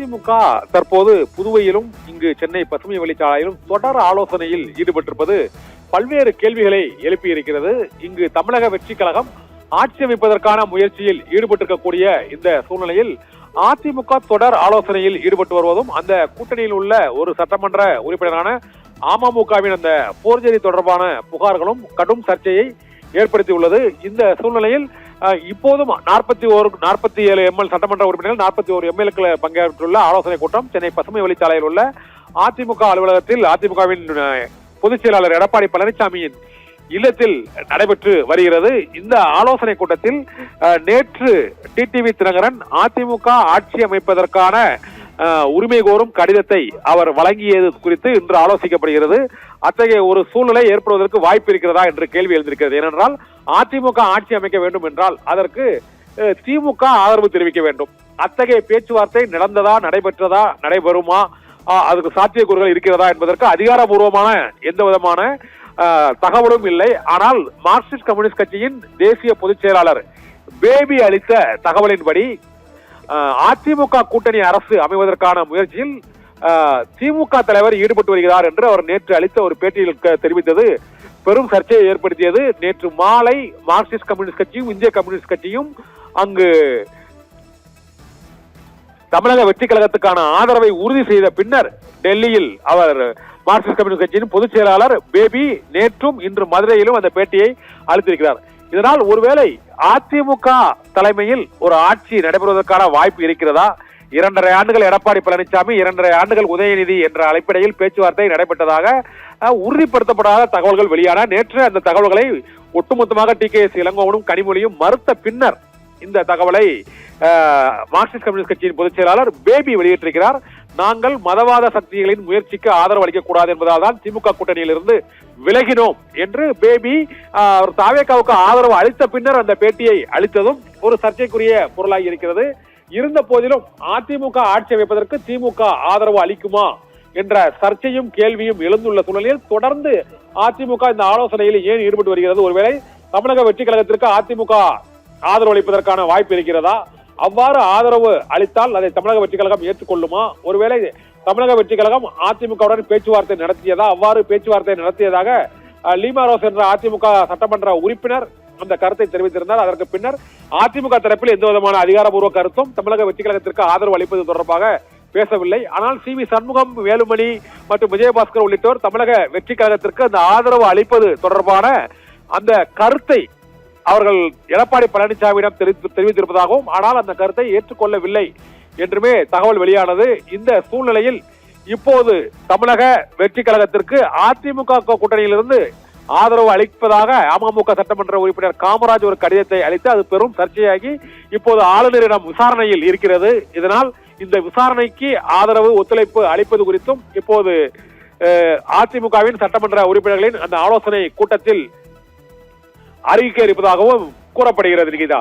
அதிமுக தற்போது புதுவையிலும் இங்கு சென்னை பசுமை வழிச்சாலையிலும் தொடர் ஆலோசனையில் ஈடுபட்டிருப்பது பல்வேறு கேள்விகளை எழுப்பியிருக்கிறது. இங்கு தமிழக வெற்றி கழகம் ஆட்சி அமைப்பதற்கான முயற்சியில் ஈடுபட்டிருக்கக்கூடிய இந்த சூழ்நிலையில் அதிமுக தொடர் ஆலோசனையில் ஈடுபட்டு வருவதும் அந்த கூட்டணியில் உள்ள ஒரு சட்டமன்ற உறுப்பினரான அமமுகவின் அந்த போர்ஜரி தொடர்பான புகார்களும் கடும் சர்ச்சையை ஏற்படுத்தியுள்ளது. இந்த சூழ்நிலையில் இப்போதும் 47 எம்எல் சட்டமன்ற உறுப்பினர்கள் 41 எம்எல்ஏக்கள் பங்கேற்றுள்ள ஆலோசனை கூட்டம் சென்னை பசுமை வழிச்சாலையில் உள்ள அதிமுக அலுவலகத்தில் அதிமுகவின் பொதுச் செயலாளர் எடப்பாடி பழனிசாமியின் இல்லத்தில் நடைபெற்று வருகிறது. இந்த ஆலோசனை கூட்டத்தில் நேற்று டிடிவி தினகரன் அதிமுக ஆட்சி அமைப்பதற்கான உரிமை கோரும் கடிதத்தை அவர் வழங்கியது குறித்து இன்று ஆலோசிக்கப்படுகிறது. அத்தகைய ஒரு சூழ்நிலை ஏற்படுவதற்கு வாய்ப்பு இருக்கிறதா என்று கேள்வி எழுந்திருக்கிறது. ஏனென்றால் அதிமுக ஆட்சி அமைக்க வேண்டும் என்றால் அதற்கு திமுக ஆதரவு தெரிவிக்க வேண்டும். அத்தகைய பேச்சுவார்த்தை நடந்ததா, நடைபெற்றதா, நடைபெறுமா, அதுக்கு சாத்தியக்கூறுகள் இருக்கிறதா என்பதற்கு அதிகாரபூர்வமான எந்த விதமான தகவலும் இல்லை. ஆனால் மார்க்சிஸ்ட் கம்யூனிஸ்ட் கட்சியின் தேசிய பொதுச் செயலாளர் பேபி அளித்த தகவலின்படி அதிமுக கூட்டணி அரசு அமைவதற்கான முயற்சியில் திமுக தலைவர் ஈடுபட்டு வருகிறார் என்று அவர் நேற்று அளித்த ஒரு பேட்டியில் தெரிவித்தது பெரும் சர்ச்சையை ஏற்படுத்தியது. நேற்று மாலை மார்க்சிஸ்ட் கம்யூனிஸ்ட் கட்சியும் இந்திய கம்யூனிஸ்ட் கட்சியும் அங்கு தமிழக வெற்றி கழகத்துக்கான ஆதரவை உறுதி செய்த பின்னர் டெல்லியில் அவர் மார்க்சிஸ்ட் கம்யூனிஸ்ட் கட்சியின் பொதுச் செயலாளர் பேபி நேற்றும் இன்று மதுரையிலும் அந்த பேட்டியை அளித்திருக்கிறார். இதனால் ஒருவேளை அதிமுக தலைமையில் ஒரு ஆட்சி நடைபெறுவதற்கான வாய்ப்பு இருக்கிறதா? 2.5 ஆண்டுகள் எடப்பாடி பழனிசாமி, 2.5 ஆண்டுகள் உதயநிதி என்ற அடிப்படையில் பேச்சுவார்த்தை நடைபெற்றதாக உறுதிப்படுத்தப்படாத தகவல்கள் வெளியான நேற்று அந்த தகவல்களை ஒட்டுமொத்தமாக TKS இளங்கோவனும் கனிமொழியும் மறுத்த பின்னர் இந்த தகவலை மார்க்சிஸ்ட் கம்யூனிஸ்ட் கட்சியின் பொதுச் செயலாளர் பேபி வெளியிட்டிருக்கிறார். நாங்கள் மதவாத சக்திகளின் முயற்சிக்கு ஆதரவு அளிக்கக்கூடாது என்பதால் தான் திமுக கூட்டணியிலிருந்து விலகினோம் என்று பேபி தாவேகாவுக்கு ஆதரவு அளித்த பின்னர் அந்த பேட்டியை அளித்ததும் ஒரு சர்ச்சைக்குரிய பொருளாகி இருக்கிறது. இருந்த போதிலும் அதிமுக ஆட்சி அமைப்பதற்கு திமுக ஆதரவு அளிக்குமா என்ற சர்ச்சையும் கேள்வியும் எழுந்துள்ள சூழ்நிலையில் தொடர்ந்து அதிமுக இந்த ஆலோசனையில் ஏன் ஈடுபட்டு வருகிறது? ஒருவேளை தமிழக வெற்றி கழகத்திற்கு அதிமுக ஆதரவு அளிப்பதற்கான வாய்ப்பு இருக்கிறதா? அவ்வாறு ஆதரவு அளித்தால் அதை தமிழக வெற்றி கழகம் ஏற்றுக்கொள்ளுமா? ஒருவேளை தமிழக வெற்றி கழகம் அதிமுகவுடன் பேச்சுவார்த்தை நடத்தியதா? அவ்வாறு பேச்சுவார்த்தை நடத்தியதாக லீமா ரோஸ் என்ற அதிமுக சட்டமன்ற உறுப்பினர் அந்த கருத்தை தெரிவித்திருந்தார். அதற்கு பின்னர் அதிமுக தரப்பில் எந்த விதமான அதிகாரப்பூர்வ கருத்தும் தமிழக வெற்றி கழகத்திற்கு ஆதரவு அளிப்பது தொடர்பாக பேசவில்லை. ஆனால் CV சண்முகம், வேலுமணி மற்றும் விஜயபாஸ்கர் உள்ளிட்டோர் தமிழக வெற்றி கழகத்திற்கு அந்த ஆதரவு அளிப்பது தொடர்பான அந்த கருத்தை அவர்கள் எடப்பாடி பழனிசாமியிடம் தெரிவித்திருப்பதாகவும், ஆனால் அந்த கருத்தை ஏற்றுக்கொள்ளவில்லை என்றுமே தகவல் வெளியானது. இந்த சூழ்நிலையில் இப்போது தமிழக வெற்றி கழகத்திற்கு அதிமுக கூட்டணியிலிருந்து ஆதரவு அளிப்பதாக அமமுக சட்டமன்ற உறுப்பினர் காமராஜ் ஒரு கடிதத்தை அளித்து அது பெரும் சர்ச்சையாகி இப்போது ஆளுநரிடம் விசாரணையில் இருக்கிறது. இதனால் இந்த விசாரணைக்கு ஆதரவு ஒத்துழைப்பு அளிப்பது குறித்தும் இப்போது அதிமுகவின் சட்டமன்ற உறுப்பினர்களின் அந்த ஆலோசனை கூட்டத்தில் அறிவிக்க இருப்பதாகவும் கூறப்படுகிறது. நிகிதா.